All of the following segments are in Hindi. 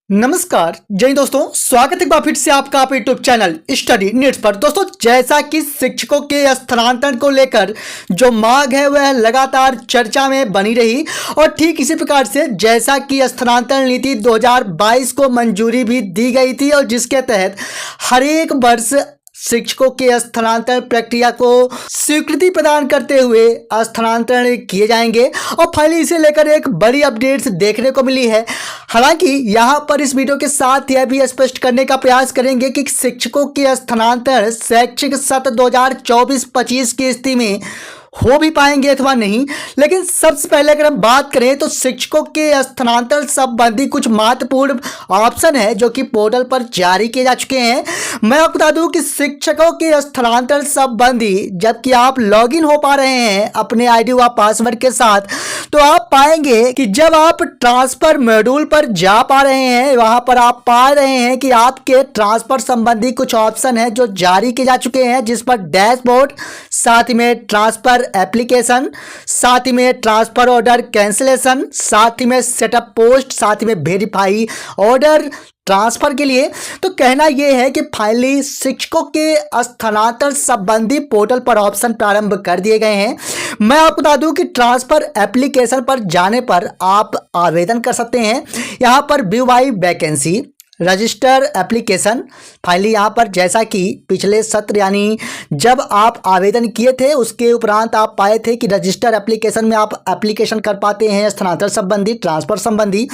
नमस्कार जय हिंद दोस्तों, स्वागत है एक बार फिर से आपका आप यूट्यूब चैनल स्टडी नीड्स पर। दोस्तों, जैसा कि शिक्षकों के स्थानांतरण को लेकर जो मांग है वह लगातार चर्चा में बनी रही और ठीक इसी प्रकार से जैसा कि स्थानांतरण नीति 2022 को मंजूरी भी दी गई थी और जिसके तहत हर एक वर्ष शिक्षकों के स्थानांतरण प्रक्रिया को स्वीकृति प्रदान करते हुए स्थानांतरण किए जाएंगे और फाइनली इसे लेकर एक बड़ी अपडेट्स देखने को मिली है। हालांकि यहां पर इस वीडियो के साथ यह भी स्पष्ट करने का प्रयास करेंगे कि शिक्षकों के स्थानांतरण शैक्षिक सत्र 2024-25 की स्थिति में हो भी पाएंगे अथवा नहीं। लेकिन सबसे पहले अगर हम बात करें तो शिक्षकों के स्थानांतरण संबंधी कुछ महत्वपूर्ण ऑप्शन है जो कि पोर्टल पर जारी किए जा चुके हैं। मैं आपको बता दूं कि शिक्षकों के स्थानांतरण संबंधी जबकि आप लॉगिन हो पा रहे हैं अपने आईडी व पासवर्ड के साथ, तो आप पाएंगे कि जब आप ट्रांसफर मॉड्यूल पर जा पा रहे हैं वहां पर आप पा रहे हैं कि आपके ट्रांसफर संबंधी कुछ ऑप्शन है जो जारी किए जा चुके हैं, जिस पर डैशबोर्ड, साथ में ट्रांसफर एप्लीकेशन, साथ ही में ट्रांसफर ऑर्डर कैंसिलेशन, साथ ही में सेटअप पोस्ट, साथ ही में वेरीफाई ऑर्डर ट्रांसफर के लिए। तो कहना यह है कि फाइनली शिक्षकों के स्थानांतरण संबंधी पोर्टल पर ऑप्शन प्रारंभ कर दिए गए हैं। मैं आपको बता दूं कि ट्रांसफर एप्लीकेशन पर जाने पर आप आवेदन कर सकते हैं। यहां पर view bye vacancy, register application, finally यहाँ पर जैसा कि पिछले सत्र यानी जब आप आवेदन किए थे उसके उपरांत आप पाए थे कि रजिस्टर एप्लीकेशन में आप एप्लीकेशन कर पाते हैं स्थानांतरण संबंधी, ट्रांसफर संबंधी।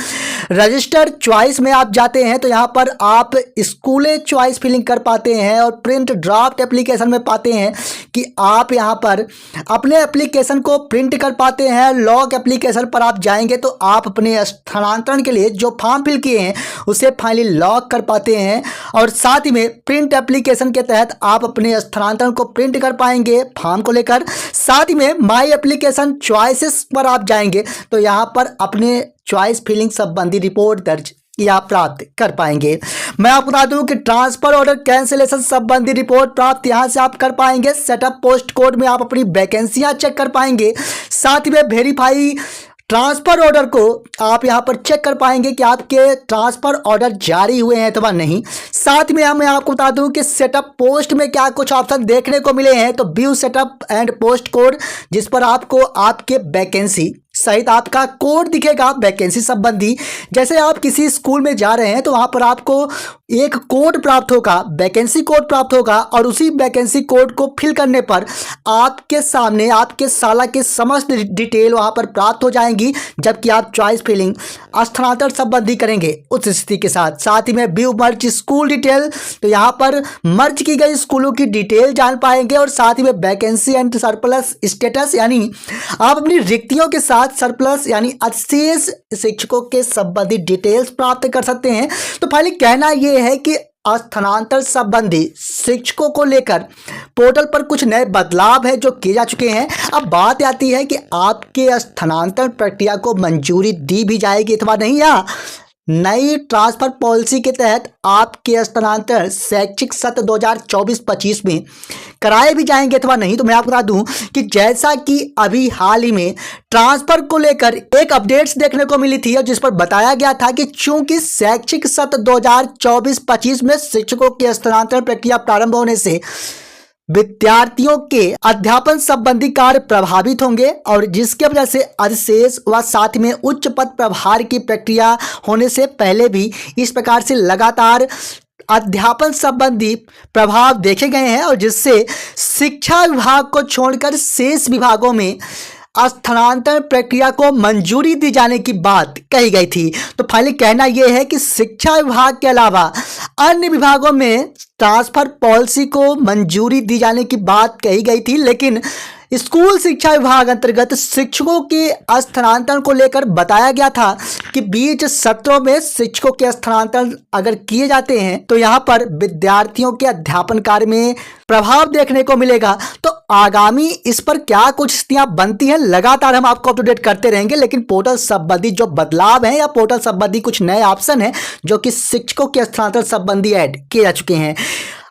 रजिस्टर चॉइस में आप जाते हैं तो यहाँ पर आप स्कूल चॉइस फिलिंग कर पाते हैं और प्रिंट ड्राफ्ट एप्लीकेशन में पाते हैं कि आप यहाँ पर अपने एप्लीकेशन को प्रिंट कर पाते हैं। लॉग एप्लीकेशन पर आप जाएंगे तो आप अपने स्थानांतरण के लिए जो फॉर्म फिल किए हैं उसे फाइनली लॉक कर पाते हैं और साथ ही में प्रिंट एप्लीकेशन के तहत आप अपने स्थानांतरण को प्रिंट कर पाएंगे फॉर्म को लेकर। साथ ही में माय एप्लीकेशन चॉइसेस पर आप जाएंगे तो यहां पर अपने चॉइस फिलिंग संबंधी रिपोर्ट दर्ज या प्राप्त कर पाएंगे। मैं आपको बता दूं कि ट्रांसफर ऑर्डर कैंसिलेशन संबंधी रिपोर्ट प्राप्त यहां से आप कर पाएंगे। सेटअप पोस्ट कोड में आप अपनी वैकेंसियां चेक कर पाएंगे। साथ ही में वेरीफाई ट्रांसफर ऑर्डर को आप यहां पर चेक कर पाएंगे कि आपके ट्रांसफर ऑर्डर जारी हुए हैं अथवा नहीं। साथ में मैं आपको बता दूं कि सेटअप पोस्ट में क्या कुछ ऑप्शन देखने को मिले हैं। तो view setup and post code, जिस पर आपको आपके वैकेंसी सहित आपका कोड दिखेगा वैकेंसी संबंधी। जैसे आप किसी स्कूल में जा रहे हैं तो वहां पर आपको एक कोड प्राप्त होगा, वैकेंसी कोड प्राप्त होगा और उसी वैकेंसी कोड को फिल करने पर आपके सामने आपके साला के समस्त डिटेल वहां पर प्राप्त हो जाएंगी जबकि आप चॉइस फिलिंग स्थानांतरण संबंधी करेंगे उस स्थिति के साथ। साथ ही में व्यू मर्ज स्कूल डिटेल, तो यहाँ पर मर्ज की गई स्कूलों की डिटेल जान पाएंगे और साथ ही में वैकेंसी एंड सरप्लस स्टेटस, यानी आप अपनी रिक्तियों के साथ सरप्लस यानी अशेष शिक्षकों के संबंधित डिटेल्स प्राप्त कर सकते हैं। तो फाइनली कहना यह है कि स्थानांतरण संबंधी शिक्षकों को लेकर पोर्टल पर कुछ नए बदलाव है जो किए जा चुके हैं। अब बात आती है कि आपके स्थानांतरण प्रक्रिया को मंजूरी दी भी जाएगी अथवा नहीं, या नई ट्रांसफर पॉलिसी के तहत आपके स्थानांतरण शैक्षिक सत्र 2024-25 में कराए भी जाएंगे अथवा नहीं। तो मैं आपको बता दूं कि जैसा कि अभी हाल ही में ट्रांसफर को लेकर एक अपडेट्स देखने को मिली थी और जिस पर बताया गया था कि चूंकि शैक्षिक सत्र 2024-25 में शिक्षकों के स्थानांतरण प्रक्रिया प्रारंभ होने से विद्यार्थियों के अध्यापन संबंधी कार्य प्रभावित होंगे और जिसके वजह से अधिशेष व साथ में उच्च पद प्रभार की प्रक्रिया होने से पहले भी इस प्रकार से लगातार अध्यापन संबंधी प्रभाव देखे गए हैं और जिससे शिक्षा विभाग को छोड़कर शेष विभागों में स्थानांतरण प्रक्रिया को मंजूरी दी जाने की बात कही गई थी। तो फाइनली कहना यह है कि शिक्षा विभाग के अलावा अन्य विभागों में ट्रांसफर पॉलिसी को मंजूरी दी जाने की बात कही गई थी, लेकिन स्कूल शिक्षा विभाग अंतर्गत शिक्षकों के स्थानांतरण को लेकर बताया गया था कि बीच सत्रों में शिक्षकों के स्थानांतरण अगर किए जाते हैं तो यहाँ पर विद्यार्थियों के अध्यापन कार्य में प्रभाव देखने को मिलेगा। तो आगामी इस पर क्या कुछ स्थितियां बनती हैं लगातार हम आपको अपडेट करते रहेंगे। लेकिन पोर्टल संबंधी जो बदलाव हैं या पोर्टल संबंधी कुछ नए ऑप्शन हैं जो कि शिक्षकों के स्थानांतरण संबंधी ऐड किए जा चुके हैं।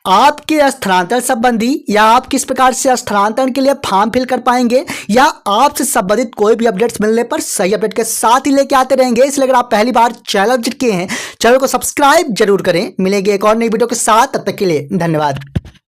आपके स्थानांतरण संबंधी या आप किस प्रकार से स्थानांतरण के लिए फॉर्म फिल कर पाएंगे या आपसे संबंधित कोई भी अपडेट्स मिलने पर सही अपडेट के साथ ही लेके आते रहेंगे। इसलिए अगर आप पहली बार चैनल विजिट किए हैं, चैनल को सब्सक्राइब जरूर करें। मिलेंगे एक और नई वीडियो के साथ, तब तक के लिए धन्यवाद।